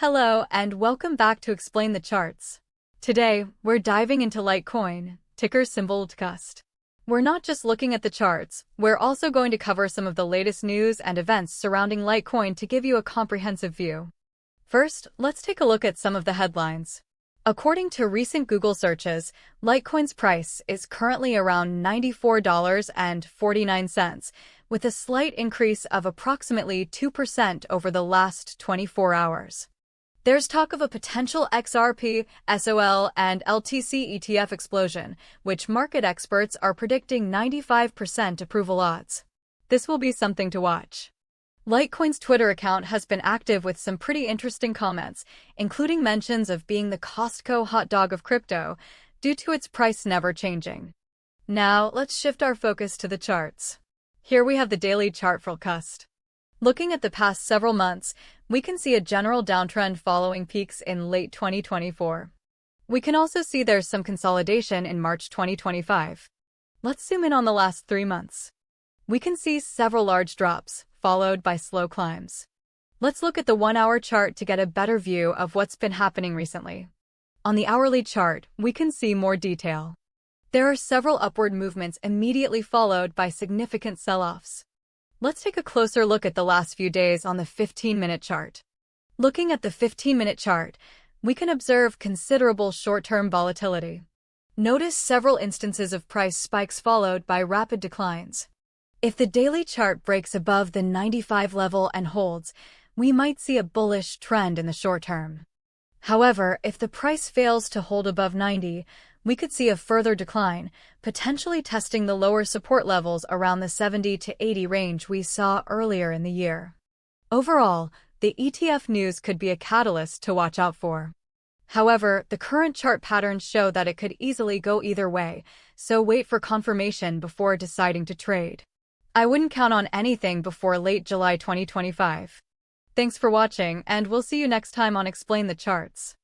Hello and welcome back to Explain the Charts. Today, we're diving into Litecoin, ticker symbol LTCUSD. We're not just looking at the charts, we're also going to cover some of the latest news and events surrounding Litecoin to give you a comprehensive view. First, let's take a look at some of the headlines. According to recent Google searches, Litecoin's price is currently around $94.49, with a slight increase of approximately 2% over the last 24 hours. There's talk of a potential XRP, SOL, and LTC ETF explosion, which market experts are predicting 95% approval odds. This will be something to watch. Litecoin's Twitter account has been active with some pretty interesting comments, including mentions of being the Costco hot dog of crypto, due to its price never changing. Now, let's shift our focus to the charts. Here we have the daily chart for LTCUSD. Looking at the past several months, we can see a general downtrend following peaks in late 2024. We can also see there's some consolidation in March 2025. Let's zoom in on the last 3 months. We can see several large drops, followed by slow climbs. Let's look at the 1-hour chart to get a better view of what's been happening recently. On the hourly chart, we can see more detail. There are several upward movements immediately followed by significant sell-offs. Let's take a closer look at the last few days on the 15-minute chart. Looking at the 15-minute chart, we can observe considerable short-term volatility. Notice several instances of price spikes followed by rapid declines. If the daily chart breaks above the 95 level and holds, we might see a bullish trend in the short term. However, if the price fails to hold above 90, we could see a further decline, potentially testing the lower support levels around the 70 to 80 range we saw earlier in the year. Overall, the ETF news could be a catalyst to watch out for. However, the current chart patterns show that it could easily go either way, so wait for confirmation before deciding to trade. I wouldn't count on anything before late July 2025. Thanks for watching, and we'll see you next time on Explain the Charts.